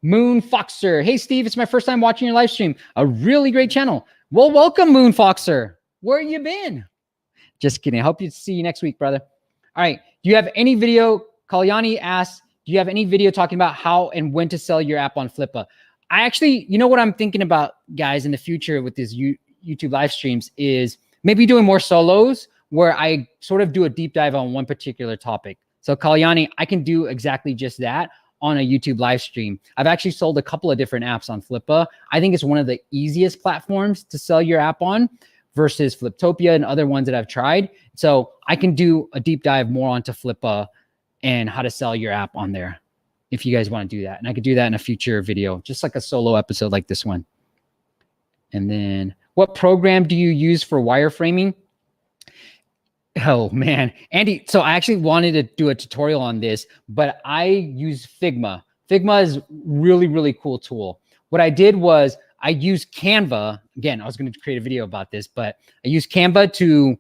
Moon Foxer. Hey, Steve, it's my first time watching your live stream. A really great channel. Well, welcome, Moon Foxer. Where you been? Just kidding. I hope to see you next week, brother. All right. Do you have any video? Kalyani asks, do you have any video talking about how and when to sell your app on Flippa? I actually, you know what I'm thinking about, guys, in the future with these YouTube live streams is maybe doing more solos where I sort of do a deep dive on one particular topic. So Kalyani, I can do exactly just that on a YouTube live stream. I've actually sold a couple of different apps on Flippa. I think it's one of the easiest platforms to sell your app on versus Fliptopia and other ones that I've tried. So I can do a deep dive more onto Flippa and how to sell your app on there if you guys want to do that. And I could do that in a future video, just like a solo episode like this one. And then what program do you use for wireframing? Oh man, Andy. So I actually wanted to do a tutorial on this, but I use Figma. Figma is really, really cool tool. What I did was I used Canva. Again, I was going to create a video about this, but I used Canva to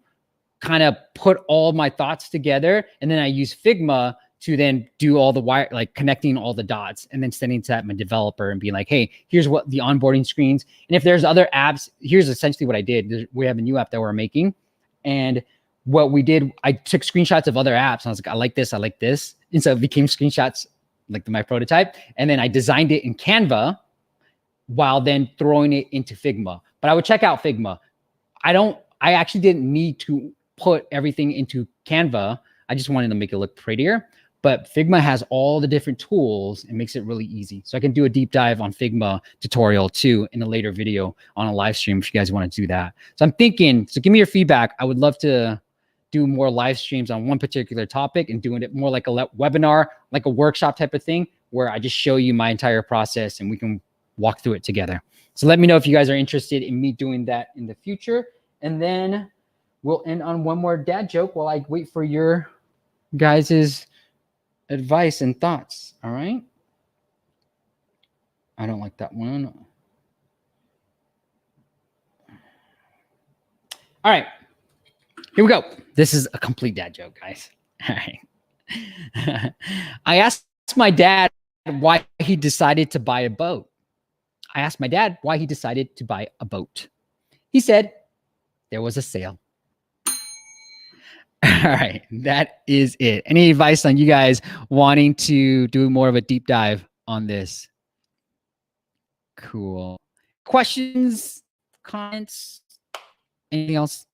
kind of put all my thoughts together. And then I use Figma to then do all the wire, like connecting all the dots and then sending to my developer and being like, hey, here's what the onboarding screens. And if there's other apps, here's essentially what I did. We have a new app that we're making. And what we did, I took screenshots of other apps. And I was like, I like this, I like this. And so it became screenshots like my prototype. And then I designed it in Canva while then throwing it into Figma. But I would check out Figma. I actually didn't need to put everything into Canva. I just wanted to make it look prettier. But Figma has all the different tools and makes it really easy. So I can do a deep dive on Figma tutorial too in a later video on a live stream if you guys want to do that. So I'm thinking, so give me your feedback. I would love to do more live streams on one particular topic and doing it more like a webinar, like a workshop type of thing, where I just show you my entire process and we can walk through it together. So let me know if you guys are interested in me doing that in the future. And then we'll end on one more dad joke while I wait for your guys's advice and thoughts. All right. I don't like that one. All right. Here we go. This is a complete dad joke, guys. All right. I asked my dad why he decided to buy a boat. I asked my dad why he decided to buy a boat. He said there was a sale. All right, that is it. Any advice on you guys wanting to do more of a deep dive on this? Cool. Questions, comments, anything else?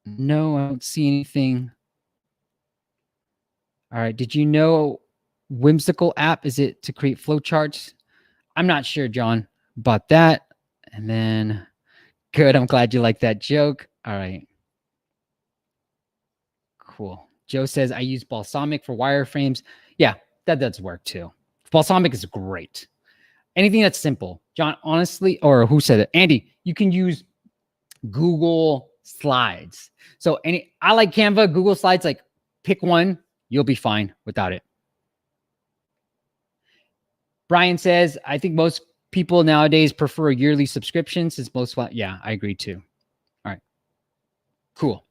No, I don't see anything. All right, did you know Whimsical app, is it to create flowcharts? I'm not sure, John, about that. And then, good, I'm glad you like that joke. All right. Cool. Joe says, I use Balsamic for wireframes. Yeah, that does work too. Balsamic is great. Anything that's simple. John, honestly, or who said it? Andy, you can use Google Slides. So I like Canva, Google Slides, like pick one, you'll be fine without it. Brian says, I think most people nowadays prefer a yearly subscription since most, yeah, I agree too. All right, cool.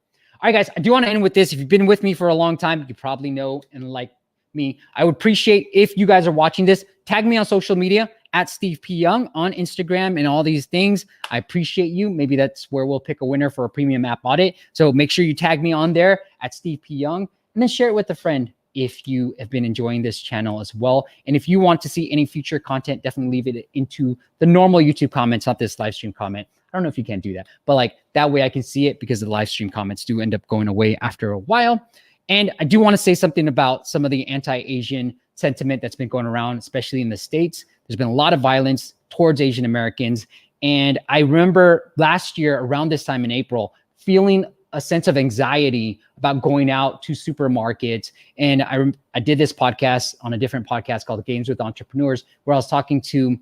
All right, guys, I do want to end with this. If you've been with me for a long time, you probably know and like me. I would appreciate if you guys are watching this, tag me on social media at Steve P. Young on Instagram and all these things. I appreciate you. Maybe that's where we'll pick a winner for a premium app audit. So make sure you tag me on there at Steve P. Young and then share it with a friend. if you have been enjoying this channel as well. And if you want to see any future content, definitely leave it into the normal YouTube comments, not this live stream comment. I don't know if you can do that, but like that way I can see it, because the live stream comments do end up going away after a while. And I do want to say something about some of the anti-Asian sentiment that's been going around, especially in the States. There's been a lot of violence towards Asian Americans. And I remember last year around this time in April, feeling a sense of anxiety about going out to supermarkets. And I did this podcast on a different podcast called Games with Entrepreneurs, where I was talking to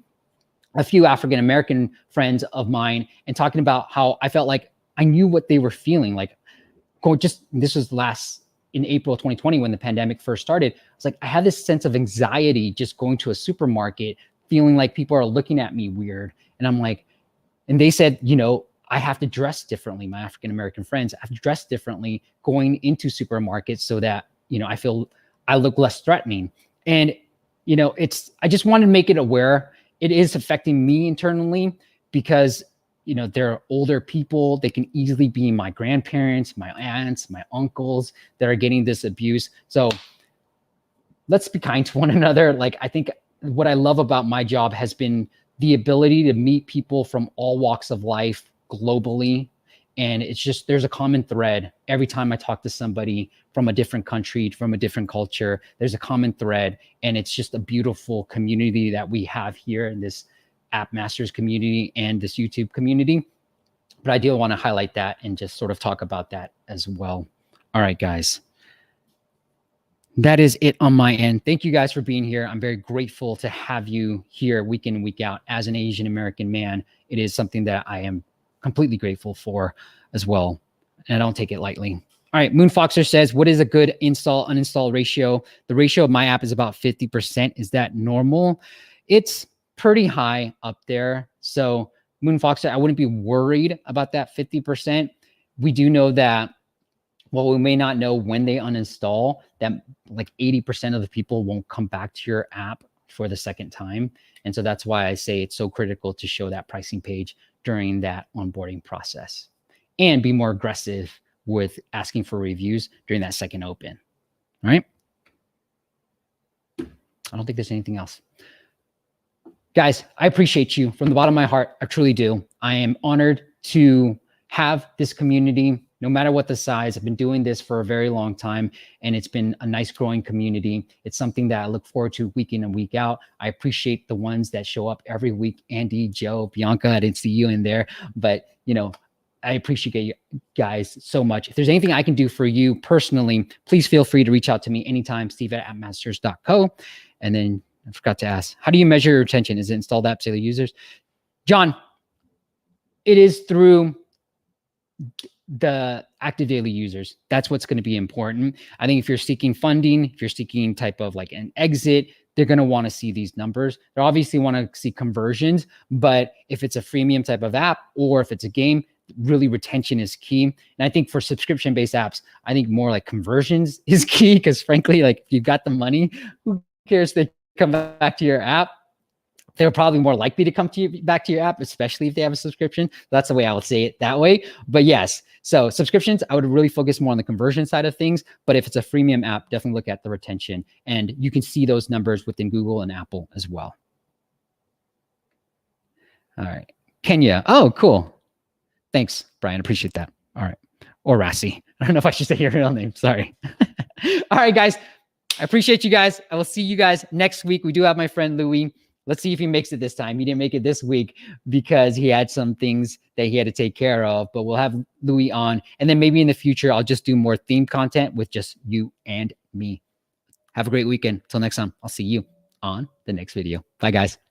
a few African-American friends of mine and talking about how I felt like I knew what they were feeling. Like this was in April 2020 when the pandemic first started. It's like, I had this sense of anxiety just going to a supermarket, feeling like people are looking at me weird. And I'm like, and they said, I have to dress differently. My African-American friends, I have to dress differently going into supermarkets so that, I feel I look less threatening. And, I just wanted to make it aware. It is affecting me internally because, they're older people. They can easily be my grandparents, my aunts, my uncles that are getting this abuse. So let's be kind to one another. Like, I think what I love about my job has been the ability to meet people from all walks of life globally. And it's just, there's a common thread. Every time I talk to somebody from a different country, from a different culture, there's a common thread. And it's just a beautiful community that we have here in this App Masters community and this YouTube community. But I do want to highlight that and just sort of talk about that as well. All right, guys. That is it on my end. Thank you guys for being here. I'm very grateful to have you here week in and week out. As an Asian American man, it is something that I am completely grateful for as well. And I don't take it lightly. All right, Moonfoxer says, what is a good install uninstall ratio? The ratio of my app is about 50%. Is that normal? It's pretty high up there. So Moonfoxer, I wouldn't be worried about that 50%. We do know that, well, we may not know when they uninstall, that like 80% of the people won't come back to your app for the second time. And so that's why I say it's so critical to show that pricing page during that onboarding process and be more aggressive with asking for reviews during that second open. All right. I don't think there's anything else. Guys, I appreciate you from the bottom of my heart. I truly do. I am honored to have this community, no matter what the size. I've been doing this for a very long time, and it's been a nice growing community. It's something that I look forward to week in and week out. I appreciate the ones that show up every week. Andy, Joe, Bianca, I didn't see you in there, but I appreciate you guys so much. If there's anything I can do for you personally, please feel free to reach out to me anytime, steve@appmasters.co. And then I forgot to ask, how do you measure your retention? Is it installed apps, daily users? John, it is through the active daily users. That's what's going to be important. I think if you're seeking funding, if you're seeking type of like an exit, they're going to want to see these numbers. They obviously want to see conversions, but if it's a freemium type of app or if it's a game, really retention is key. And I think for subscription-based apps, I think more like conversions is key, because frankly, like if you've got the money, who cares if they come back to your app? They're probably more likely to come back to your app, especially if they have a subscription. That's the way I would say it that way. But yes, so subscriptions, I would really focus more on the conversion side of things. But if it's a freemium app, definitely look at the retention. And you can see those numbers within Google and Apple as well. All right. Kenya. Oh, cool. Thanks, Brian. Appreciate that. All right. Or Rassi. I don't know if I should say your real name. Sorry. All right, guys. I appreciate you guys. I will see you guys next week. We do have my friend Louis. Let's see if he makes it this time. He didn't make it this week because he had some things that he had to take care of, but we'll have Louis on. And then maybe in the future, I'll just do more themed content with just you and me. Have a great weekend. Till next time, I'll see you on the next video. Bye, guys.